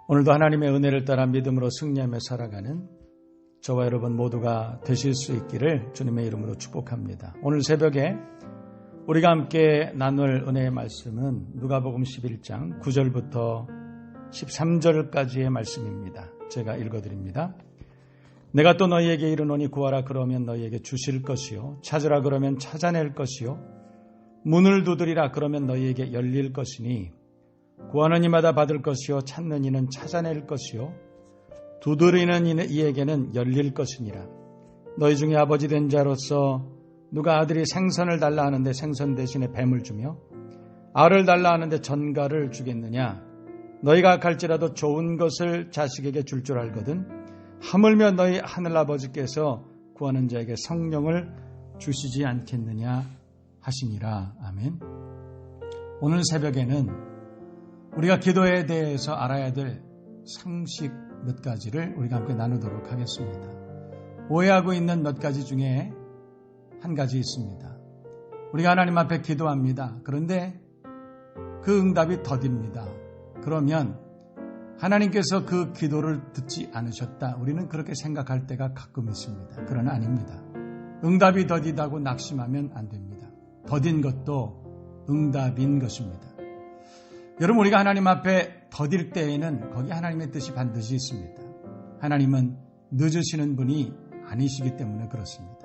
오늘도 하나님의 은혜를 따라 믿음으로 승리하며 살아가는 저와 여러분 모두가 되실 수 있기를 주님의 이름으로 축복합니다. 오늘 새벽에 우리가 함께 나눌 은혜의 말씀은 누가복음 11장 9절부터 13절까지의 말씀입니다. 제가 읽어드립니다. 내가 또 너희에게 이르노니 구하라 그러면 너희에게 주실 것이요 찾으라 그러면 찾아낼 것이요 문을 두드리라 그러면 너희에게 열릴 것이니 구하는 이마다 받을 것이요 찾는 이는 찾아낼 것이요 두드리는 이에게는 열릴 것이니라. 너희 중에 아버지 된 자로서 누가 아들이 생선을 달라 하는데 생선 대신에 뱀을 주며 알을 달라 하는데 전갈을 주겠느냐. 너희가 갈지라도 좋은 것을 자식에게 줄 줄 알거든 하물며 너희 하늘아버지께서 구하는 자에게 성령을 주시지 않겠느냐 하시니라. 아멘. 오늘 새벽에는 우리가 기도에 대해서 알아야 될 상식 몇 가지를 우리가 함께 나누도록 하겠습니다. 오해하고 있는 몇 가지 중에 한 가지 있습니다. 우리가 하나님 앞에 기도합니다. 그런데 그 응답이 더딥니다. 그러면 하나님께서 그 기도를 듣지 않으셨다. 우리는 그렇게 생각할 때가 가끔 있습니다. 그러나 아닙니다. 응답이 더디다고 낙심하면 안 됩니다. 더딘 것도 응답인 것입니다. 여러분, 우리가 하나님 앞에 더딜 때에는 거기 하나님의 뜻이 반드시 있습니다. 하나님은 늦으시는 분이 아니시기 때문에 그렇습니다.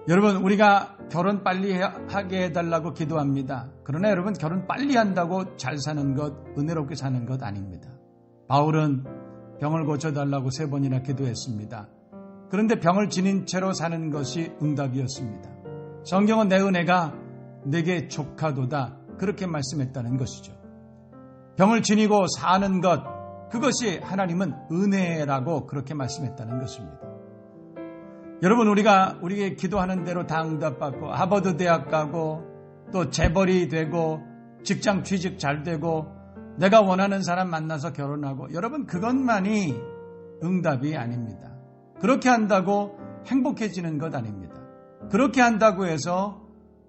여러분, 우리가 결혼 빨리 하게 해달라고 기도합니다. 그러나 여러분, 결혼 빨리 한다고 잘 사는 것, 은혜롭게 사는 것 아닙니다. 바울은 병을 고쳐달라고 3번이나 기도했습니다. 그런데 병을 지닌 채로 사는 것이 응답이었습니다. 성경은 내 은혜가 내게 족하도다 그렇게 말씀했다는 것이죠. 병을 지니고 사는 것, 그것이 하나님은 은혜라고 그렇게 말씀했다는 것입니다. 여러분, 우리에게 기도하는 대로 다 응답받고 하버드 대학 가고 또 재벌이 되고 직장 취직 잘 되고 내가 원하는 사람 만나서 결혼하고, 여러분, 그것만이 응답이 아닙니다. 그렇게 한다고 행복해지는 것 아닙니다. 그렇게 한다고 해서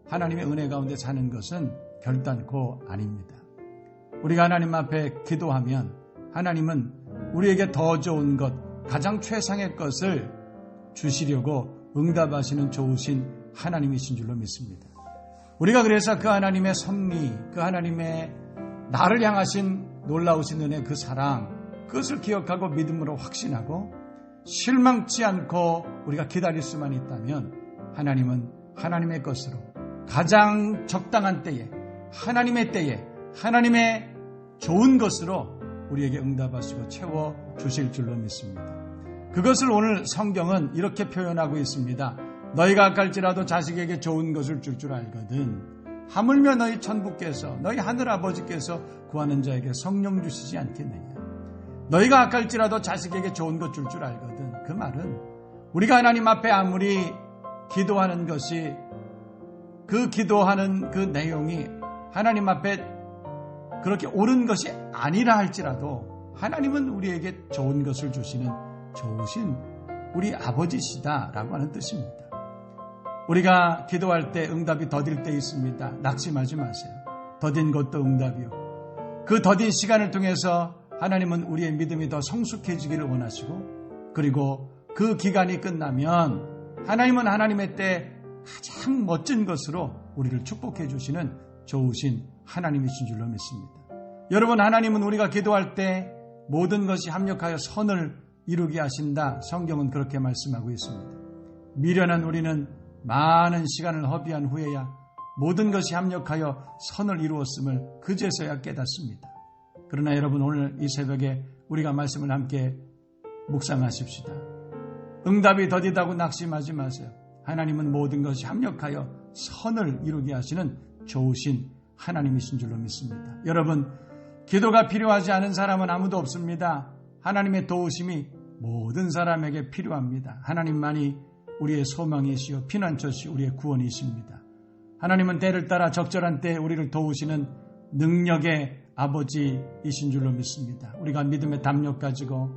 하나님의 은혜 가운데 사는 것은 결단코 아닙니다. 우리가 하나님 앞에 기도하면 하나님은 우리에게 더 좋은 것, 가장 최상의 것을 주시려고 응답하시는 좋으신 하나님이신 줄로 믿습니다. 우리가 그래서 그 하나님의 섭리, 그 하나님의 나를 향하신 놀라우신 은혜, 그 사랑, 그것을 기억하고 믿음으로 확신하고 실망치 않고 우리가 기다릴 수만 있다면 하나님은 하나님의 것으로 가장 적당한 때에, 하나님의 때에, 하나님의 좋은 것으로 우리에게 응답하시고 채워주실 줄로 믿습니다. 그것을 오늘 성경은 이렇게 표현하고 있습니다. 너희가 갈지라도 자식에게 좋은 것을 줄 줄 알거든 하물며 너희 천부께서, 너희 하늘아버지께서 구하는 자에게 성령 주시지 않겠느냐. 너희가 갈지라도 자식에게 좋은 것 줄 줄 알거든. 그 말은 우리가 하나님 앞에 아무리 기도하는 것이, 그 기도하는 그 내용이 하나님 앞에 그렇게 옳은 것이 아니라 할지라도 하나님은 우리에게 좋은 것을 주시는 좋으신 우리 아버지시다라고 하는 뜻입니다. 우리가 기도할 때 응답이 더딜 때 있습니다. 낙심하지 마세요. 더딘 것도 응답이요. 그 더딘 시간을 통해서 하나님은 우리의 믿음이 더 성숙해지기를 원하시고, 그리고 그 기간이 끝나면 하나님은 하나님의 때 가장 멋진 것으로 우리를 축복해 주시는 좋으신 하나님이신 줄로 믿습니다. 여러분, 하나님은 우리가 기도할 때 모든 것이 합력하여 선을 이루게 하신다. 성경은 그렇게 말씀하고 있습니다. 미련한 우리는 많은 시간을 허비한 후에야 모든 것이 합력하여 선을 이루었음을 그제서야 깨닫습니다. 그러나 여러분, 오늘 이 새벽에 우리가 말씀을 함께 묵상하십시다. 응답이 더디다고 낙심하지 마세요. 하나님은 모든 것이 합력하여 선을 이루게 하시는 좋으신 하나님이신 줄로 믿습니다. 여러분, 기도가 필요하지 않은 사람은 아무도 없습니다. 하나님의 도우심이 모든 사람에게 필요합니다. 하나님만이 우리의 소망이시요 피난처시 우리의 구원이십니다. 하나님은 때를 따라 적절한 때에 우리를 도우시는 능력의 아버지이신 줄로 믿습니다. 우리가 믿음의 담력 가지고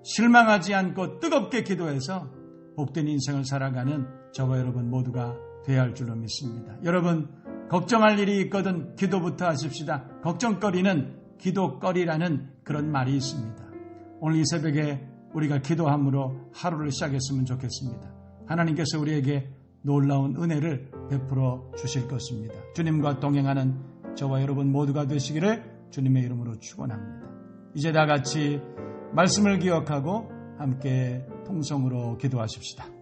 실망하지 않고 뜨겁게 기도해서 복된 인생을 살아가는 저와 여러분 모두가 되어야 할 줄로 믿습니다. 여러분, 걱정할 일이 있거든 기도부터 하십시다. 걱정거리는 기도거리라는 그런 말이 있습니다. 오늘 이 새벽에 우리가 기도함으로 하루를 시작했으면 좋겠습니다. 하나님께서 우리에게 놀라운 은혜를 베풀어 주실 것입니다. 주님과 동행하는 저와 여러분 모두가 되시기를 주님의 이름으로 축원합니다. 이제 다 같이 말씀을 기억하고 함께 통성으로 기도하십시다.